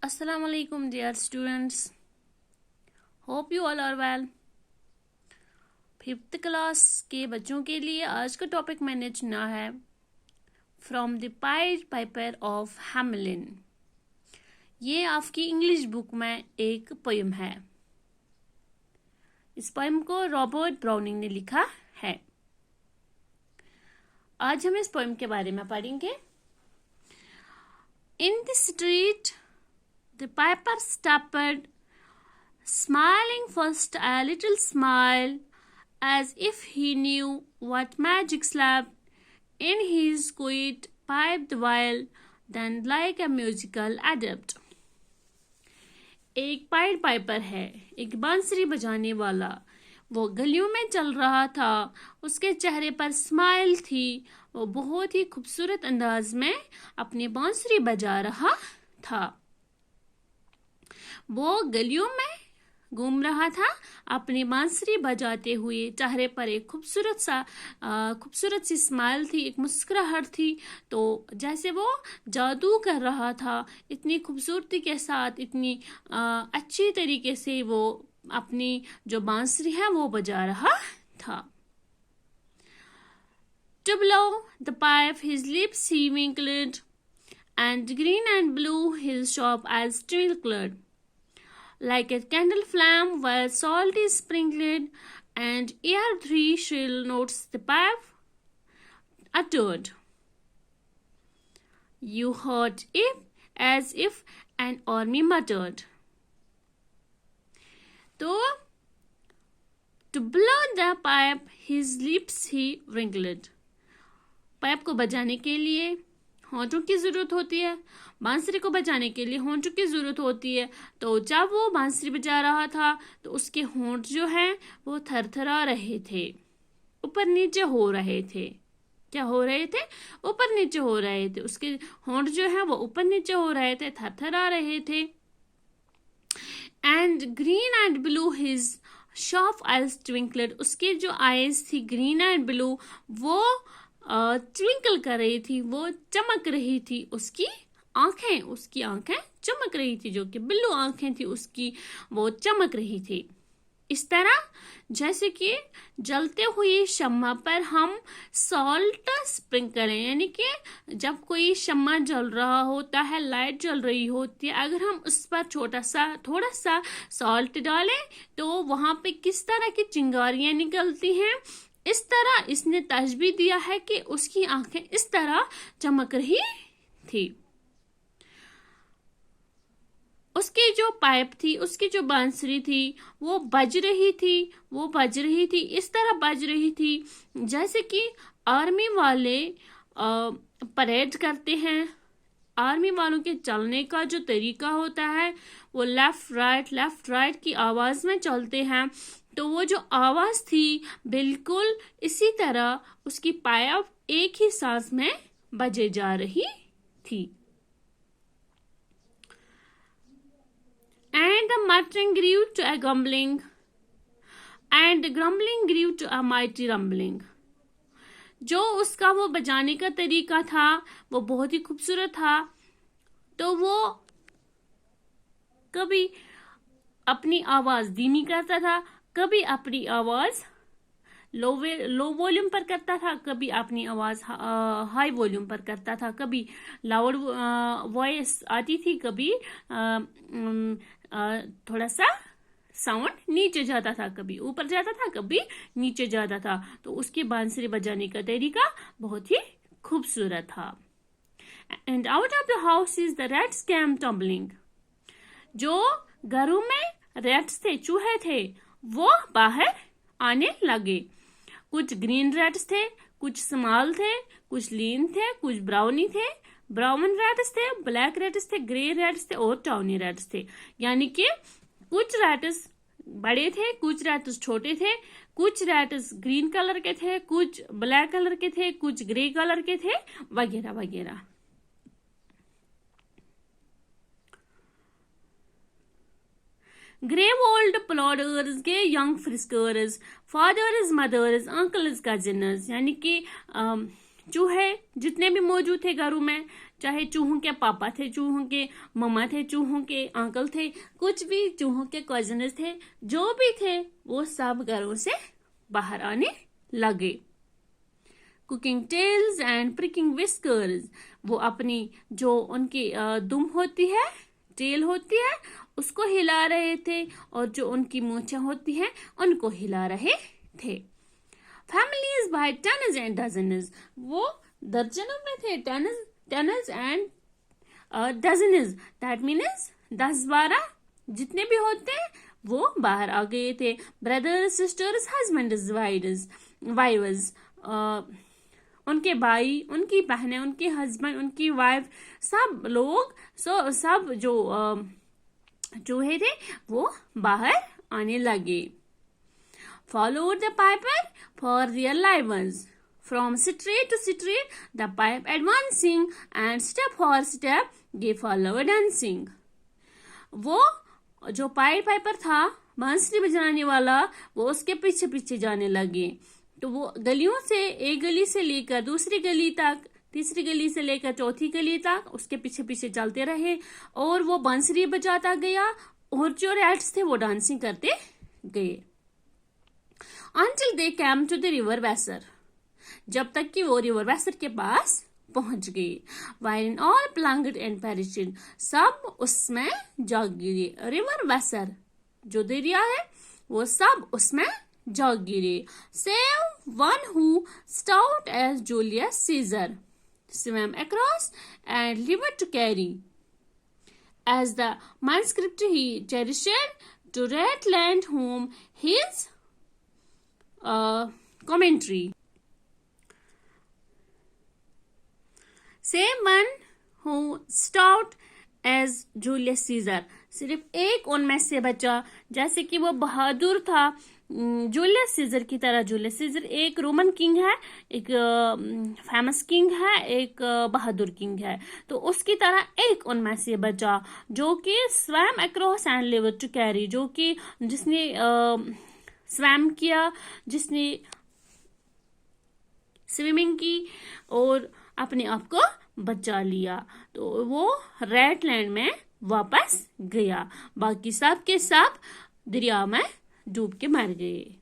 Assalamu alaikum dear students. Hope you all are well. 5th class के बच्चों के लिए आज का टॉपिक मैंने चुना है from the pied Piper of Hamelin. ये आपकी इंग्लिश बुक में एक पोयम है। इस पोयम को रॉबर्ट ब्राउनिंग ने लिखा है। आज हम इस पोयम के बारे में पढ़ेंगे। In the street the piper stopped, smiling first a little smile, as if he knew what magic slept in his quiet pipe the while, then like a musical adept. एक पाइड पाइपर है, एक बांसुरी बजाने वाला। वो गलियों में चल रहा था। उसके चेहरे पर स्माइल थी। वो बहुत ही खूबसूरत अंदाज में अपनी बांसुरी बजा रहा था। वो गलियों में घूम रहा था अपनी बांसुरी बजाते हुए। चेहरे पर एक खूबसूरत सी स्माइल थी, एक मुस्कुराहट थी। तो जैसे वो जादू कर रहा था, इतनी खूबसूरती के साथ, इतनी अच्छी तरीके से वो अपनी जो बांसुरी है वो बजा रहा था। To blow the pipe his lips he winkled, and green and blue his sharp eyes twinkled. Like a candle flame where salt is sprinkled, and ere three shrill notes the pipe uttered. You heard it as if an army muttered. So, to blow the pipe, his lips he wrinkled. Pipe को बजाने के लिए होंठों की जरूरत होती है। बांसुरी को बजाने के लिए होंठों की जरूरत होती है। तो जब वो बांसुरी बजा रहा था तो उसके होंठ जो हैं वो थरथरा रहे थे, ऊपर नीचे हो रहे थे। क्या हो रहे थे? ऊपर नीचे हो रहे थे। उसके होंठ जो है वो ऊपर नीचे हो रहे थे, थरथरा रहे थे। And green and blue his sharp eyes twinkled. उसके जो आइज थी ग्रीन एंड ब्लू, वो ट्विंकल कर रही थी, वो चमक रही थी। उसकी आंखें चमक रही थी, जो कि बिल्लू आंखें थी उसकी, वो चमक रही थी। इस तरह जैसे कि जलते हुए शम्मा पर हम सॉल्ट स्प्रिंग करें, यानी कि जब कोई शम्मा जल रहा होता है, लाइट जल रही होती है, अगर हम उस पर थोड़ा सा सॉल्ट डालें तो वहां पे किस तरह की चिंगारियां निकलती हैं। इस तरह इसने तशबीह दिया है कि उसकी आंखें इस तरह चमक रही थी। उसकी जो पाइप थी, उसकी जो बांसुरी थी, वो बज रही थी, इस तरह बज रही थी जैसे कि आर्मी वाले परेड करते हैं। आर्मी वालों के चलने का जो तरीका होता है वो लेफ्ट राइट की आवाज में चलते हैं। तो वो जो आवाज थी बिल्कुल इसी तरह उसकी पाइप एक ही सांस में बजे जा रही थी। And the muttering grew to a grumbling, and the grumbling grew to a mighty rumbling. जो उसका वो बजाने का तरीका था वो बहुत ही खूबसूरत था। तो वो कभी अपनी आवाज धीमी करता था, कभी अपनी आवाज लो वॉल्यूम पर करता था, कभी अपनी आवाज हाई वॉल्यूम पर करता था। कभी लाउड वॉइस आती थी, कभी थोड़ा सा साउंड नीचे जाता था, कभी ऊपर जाता था, कभी नीचे जाता था। तो उसकी बांसुरी बजाने का तरीका बहुत ही खूबसूरत था। And out of the house is the rats came tumbling. जो घरों में रैट्स थे, चूहे थे, वो बाहर आने लगे। कुछ ग्रीन रैट्स थे, कुछ स्मॉल थे, कुछ लीन थे, कुछ ब्राउनी थे। ब्राउन रैट्स थे, ब्लैक रैट्स थे, ग्रे रैट्स थे और टाउनी रैट्स थे। यानी कि कुछ रैट्स बड़े थे, कुछ रैट्स छोटे थे, कुछ रैट्स ग्रीन कलर के थे, कुछ ब्लैक कलर के थे, कुछ ग्रे कलर के थे, वगैरह वगैरह। Grave old plodders, gay young friskers, fathers, mothers, uncles, cousins, यानी कि चूहे जितने भी मौजूद थे घरों में, चाहे चूहों के पापा थे, चूहों के मम्मा थे, चूहों के अंकल थे, कुछ भी चूहों के कजिन्स थे, जो भी थे वो सब घरों से बाहर आने लगे। Cocking tails and pricking whiskers, वो अपनी जो उनकी दुम होती है, टेल होती है, उसको हिला रहे थे, और जो उनकी मूंछें होती हैं उनको हिला रहे थे। Families by tens and dozens, वो दर्जनों में थे, tens and dozens, that means 10-12 जितने भी होते हैं वो बाहर आ गए थे। ब्रदर्स, सिस्टर्स, हस्बैंड्स, वाइव्स, उनके भाई, उनकी बहनें, उनके हस्बैंड, उनकी वाइफ, सब लोग, सब जो चूहे थे वो बाहर आने लगे। Followed the piper for their lives. From street to street, the pipe advancing, and step for step they followed dancing. वो जो पाइपर था, बांसुरी बजाने वाला, वो उसके पीछे पीछे जाने लगे। तो वो गलियों से, एक गली से लेकर दूसरी गली तक, तीसरी गली से लेकर चौथी गली तक उसके पीछे पीछे चलते रहे, और वो बांसुरी बजाता गया, और जो रैट्स थे वो डांसिंग करते गए। Until they came to the river Vassar, जब तक कि वो रिवर वैसर के पास पहुंच गए। Wherein all plunged and perished, सब उसमें जा गिरे। रिवर वैसर जो दरिया है वो सब उसमें जा गिरे। Save one who, stout as Julius Caesar, swam across and river to carry, as the manuscript he cherished, to Ratland home his commentary. Same one who stout as Julius Caesar, सिर्फ एक उनमें से बचा, जैसे कि वो बहादुर था जूलियस सीजर की तरह। जूलियस सीजर एक रोमन किंग है, एक फेमस किंग है, एक बहादुर किंग है, तो उसकी तरह एक उनमें से बचा जो कि swam across and lived to carry, जो कि जिसने स्वैम किया, जिसने स्विमिंग की और अपने आप को बचा लिया, तो वो रेटलैंड में वापस गया। बाकी सब के सब दरिया में डूब के मर गए।